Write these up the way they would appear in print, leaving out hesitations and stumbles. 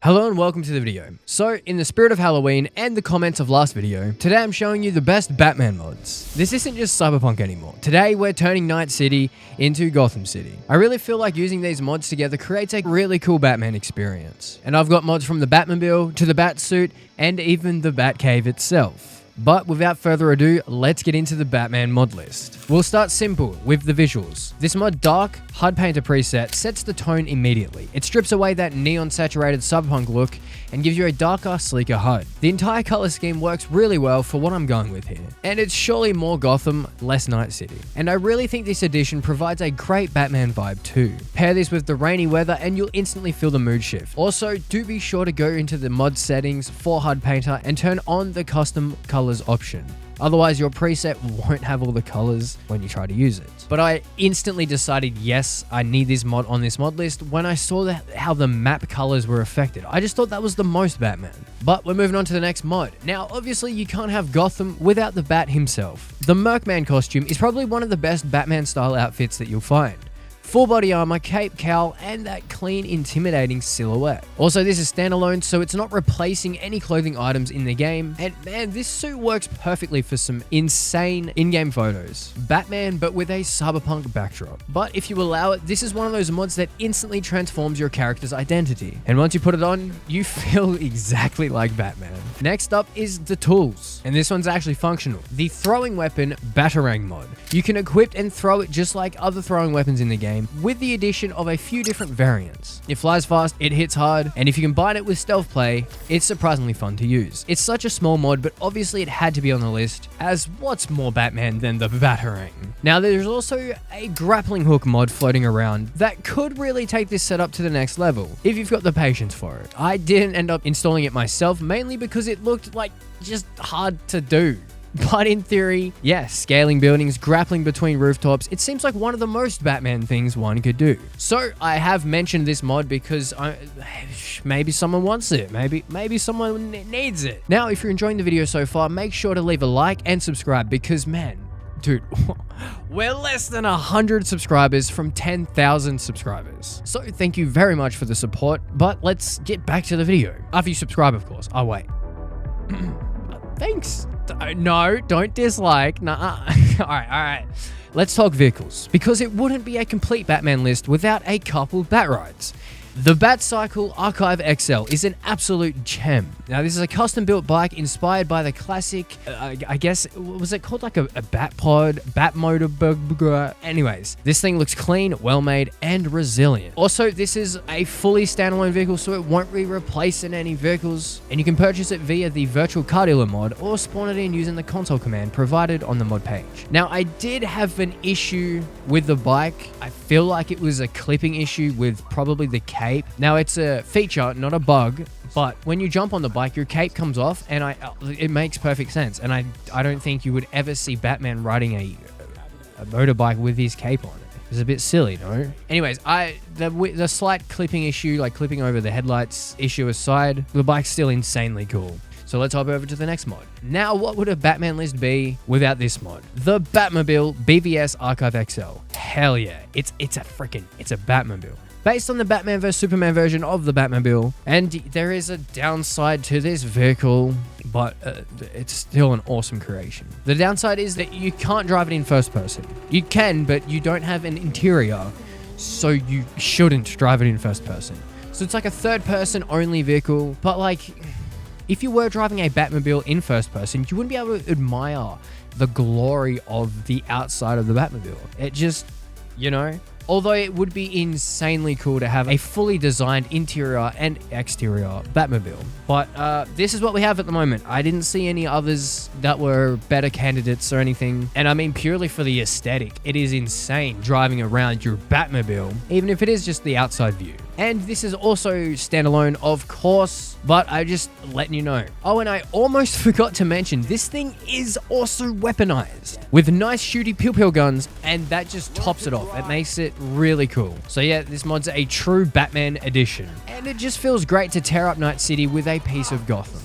Hello and welcome to the video. So, in the spirit of Halloween and the comments of last video, today I'm showing you the best Batman mods. This isn't just Cyberpunk anymore. Today we're turning Night City into Gotham City. I really feel like using these mods together creates a really cool Batman experience. And I've got mods from the Batmobile to the Batsuit and even the Batcave itself. But without further ado, let's get into the Batman mod list. We'll start simple with the visuals. This mod Dark HUD Painter preset sets the tone immediately. It strips away that neon saturated cyberpunk look and gives you a darker, sleeker HUD. The entire color scheme works really well for what I'm going with here. And it's surely more Gotham, less Night City. And I really think this edition provides a great Batman vibe too. Pair this with the rainy weather and you'll instantly feel the mood shift. Also, do be sure to go into the mod settings for HUD Painter and turn on the custom colors option. Otherwise, your preset won't have all the colors when you try to use it. But I instantly decided, yes, I need this mod on this mod list when I saw how the map colors were affected. I just thought that was the most Batman. But we're moving on to the next mod. Now, obviously, you can't have Gotham without the Bat himself. The Mercman costume is probably one of the best Batman-style outfits that you'll find. Full body armor, cape, cowl, and that clean, intimidating silhouette. Also, this is standalone, so it's not replacing any clothing items in the game. And man, this suit works perfectly for some insane in-game photos. Batman, but with a cyberpunk backdrop. But if you allow it, this is one of those mods that instantly transforms your character's identity. And once you put it on, you feel exactly like Batman. Next up is the tools. And this one's actually functional. The throwing weapon Batarang mod. You can equip and throw it just like other throwing weapons in the game, with the addition of a few different variants. It flies fast, it hits hard, and if you combine it with stealth play, it's surprisingly fun to use. It's such a small mod, but obviously it had to be on the list, as what's more Batman than the Batarang? Now there's also a grappling hook mod floating around that could really take this setup to the next level, if you've got the patience for it. I didn't end up installing it myself, mainly because it looked like just hard to do. But in theory, yes, scaling buildings, grappling between rooftops, it seems like one of the most Batman things one could do. So I have mentioned this mod because maybe someone wants it, maybe someone needs it. Now, if you're enjoying the video so far, make sure to leave a like and subscribe because man, dude, we're less than 100 subscribers from 10,000 subscribers. So thank you very much for the support, but let's get back to the video. After you subscribe, of course. I'll wait. Thanks. No, don't dislike. Nah. All right. Let's talk vehicles, because it wouldn't be a complete Batman list without a couple Bat rides. The Batcycle Archive XL is an absolute gem. Now, this is a custom-built bike inspired by the classic, I guess, was it called like a Batpod, Batmotor? Anyways, this thing looks clean, well-made, and resilient. Also, this is a fully standalone vehicle, so it won't be replacing any vehicles, and you can purchase it via the Virtual Car Dealer mod or spawn it in using the console command provided on the mod page. Now, I did have an issue with the bike. I feel like it was a clipping issue with probably the cape. Now, it's a feature, not a bug, but when you jump on the bike, your cape comes off, and it makes perfect sense. And I don't think you would ever see Batman riding a motorbike with his cape on it. It's a bit silly, no? Anyways, the slight clipping issue, like clipping over the headlights issue aside, the bike's still insanely cool. So let's hop over to the next mod. Now, what would a Batman list be without this mod? The Batmobile BVS Archive XL. Hell yeah, it's a Batmobile. Based on the Batman vs Superman version of the Batmobile, and there is a downside to this vehicle, but it's still an awesome creation. The downside is that you can't drive it in first person. You can, but you don't have an interior, so you shouldn't drive it in first person. So it's like a third person only vehicle, but like, if you were driving a Batmobile in first person, you wouldn't be able to admire the glory of the outside of the Batmobile. It just, you know? Although it would be insanely cool to have a fully designed interior and exterior Batmobile. But this is what we have at the moment. I didn't see any others that were better candidates or anything. And I mean, purely for the aesthetic, it is insane driving around your Batmobile, even if it is just the outside view. And this is also standalone, of course, but I'm just letting you know. Oh, and I almost forgot to mention, this thing is also weaponized with nice shooty pew-pew guns, and that just tops it off. It makes it really cool. So yeah, this mod's a true Batman edition, and it just feels great to tear up Night City with a piece of Gotham.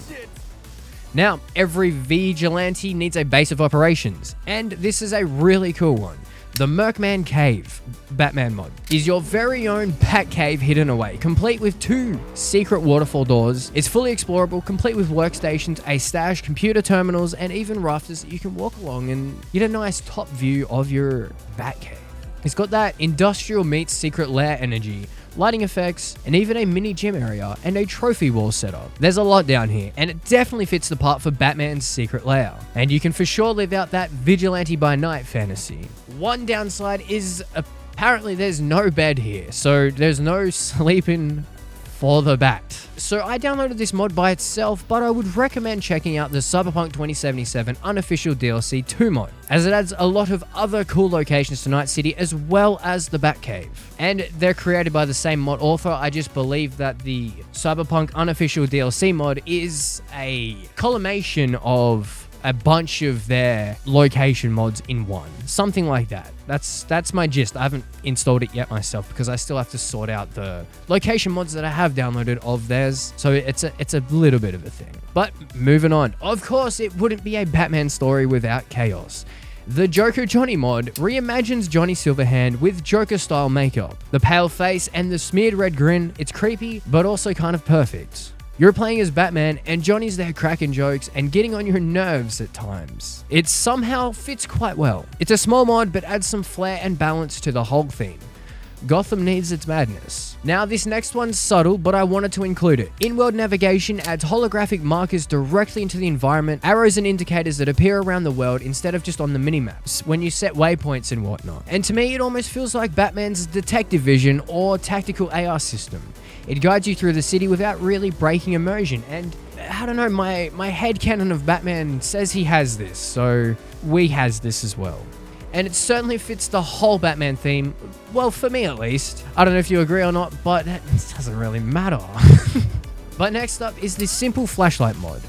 Now, every vigilante needs a base of operations, and this is a really cool one. The Merkman Cave Batman mod is your very own Bat Cave hidden away, complete with 2 secret waterfall doors. It's fully explorable, complete with workstations, a stash, computer terminals, and even rafters that you can walk along and get a nice top view of your Bat Cave. It's got that industrial meets secret lair energy, lighting effects, and even a mini gym area and a trophy wall setup. There's a lot down here, and it definitely fits the part for Batman's secret lair. And you can for sure live out that vigilante by night fantasy. One downside is apparently there's no bed here, so there's no sleeping for the Bat. So I downloaded this mod by itself, but I would recommend checking out the Cyberpunk 2077 unofficial DLC 2 mod, as it adds a lot of other cool locations to Night City as well as the Batcave. And they're created by the same mod author. I just believe that the Cyberpunk unofficial DLC mod is a culmination of a bunch of their location mods in one. Something like that. That's my gist. I haven't installed it yet myself because I still have to sort out the location mods that I have downloaded of theirs. So it's a little bit of a thing. But moving on. Of course, it wouldn't be a Batman story without chaos. The Joker Johnny mod reimagines Johnny Silverhand with Joker-style makeup. The pale face and the smeared red grin, it's creepy, but also kind of perfect. You're playing as Batman, and Johnny's there cracking jokes and getting on your nerves at times. It somehow fits quite well. It's a small mod, but adds some flair and balance to the whole theme. Gotham needs its madness. Now, this next one's subtle, but I wanted to include it. In-world navigation adds holographic markers directly into the environment, arrows and indicators that appear around the world instead of just on the minimaps when you set waypoints and whatnot. And to me, it almost feels like Batman's detective vision or tactical AR system. It guides you through the city without really breaking immersion, and I don't know, my headcanon of Batman says he has this, so we has this as well. And it certainly fits the whole Batman theme, well, for me at least. I don't know if you agree or not, but it doesn't really matter. But next up is this simple flashlight mod.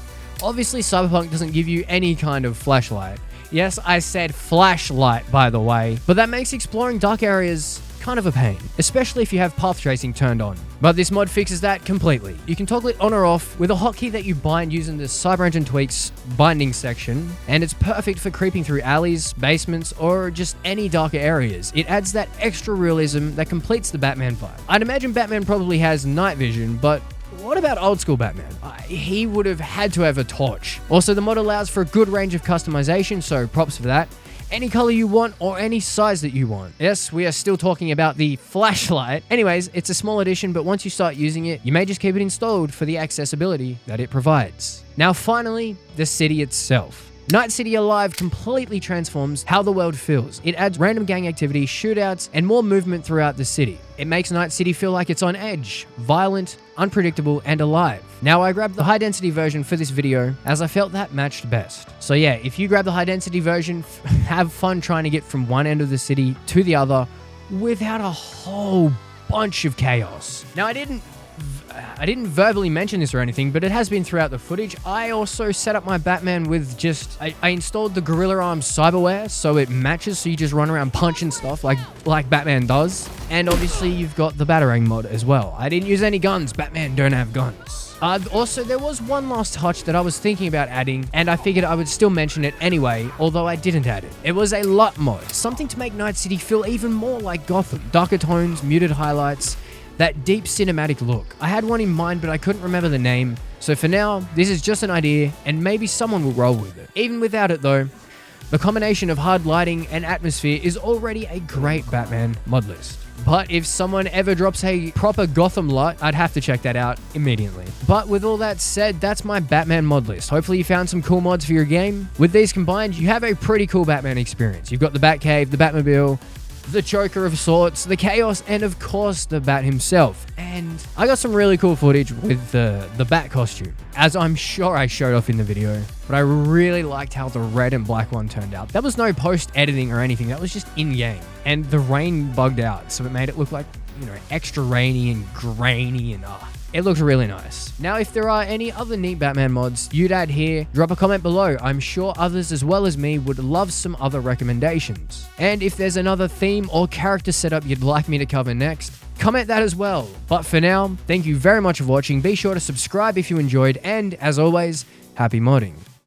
Obviously, Cyberpunk doesn't give you any kind of flashlight. Yes, I said flashlight, by the way, but that makes exploring dark areas kind of a pain, especially if you have path tracing turned on. But this mod fixes that completely. You can toggle it on or off with a hotkey that you bind using the CyberEngine Tweaks binding section, and it's perfect for creeping through alleys, basements, or just any darker areas. It adds that extra realism that completes the Batman vibe. I'd imagine Batman probably has night vision, but what about old school Batman? He would have had to have a torch. Also, the mod allows for a good range of customization, so props for that. Any color you want or any size that you want. Yes, we are still talking about the flashlight. Anyways, it's a small addition, but once you start using it, you may just keep it installed for the accessibility that it provides. Now finally, the city itself. Night City Alive completely transforms how the world feels. It adds random gang activity, shootouts, and more movement throughout the city. It makes Night City feel like it's on edge, violent, unpredictable, and alive. Now, I grabbed the high density version for this video as I felt that matched best. So yeah, if you grab the high density version, have fun trying to get from one end of the city to the other without a whole bunch of chaos. Now, I didn't verbally mention this or anything, but it has been throughout the footage. I also set up my Batman with I installed the Gorilla Arms cyberware so it matches, so you just run around punching stuff like Batman does. And obviously you've got the Batarang mod as well. I didn't use any guns. Batman don't have guns. Also, there was one last touch that I was thinking about adding, and I figured I would still mention it anyway, although I didn't add it. It was a LUT mod, something to make Night City feel even more like Gotham. Darker tones, muted highlights, that deep cinematic look. I had one in mind, but I couldn't remember the name. So for now, this is just an idea, and maybe someone will roll with it. Even without it though, the combination of hard lighting and atmosphere is already a great Batman mod list. But if someone ever drops a proper Gotham LUT, I'd have to check that out immediately. But with all that said, that's my Batman mod list. Hopefully you found some cool mods for your game. With these combined, you have a pretty cool Batman experience. You've got the Batcave, the Batmobile, the Joker of sorts, the Chaos, and of course the Bat himself. And I got some really cool footage with the Bat costume, as I'm sure I showed off in the video, but I really liked how the red and black one turned out. That was no post-editing or anything, that was just in-game. And the rain bugged out, so it made it look like, you know, extra rainy and grainy and it looks really nice. Now, if there are any other neat Batman mods you'd add here, drop a comment below. I'm sure others as well as me would love some other recommendations. And if there's another theme or character setup you'd like me to cover next, comment that as well. But for now, thank you very much for watching. Be sure to subscribe if you enjoyed, and as always, happy modding.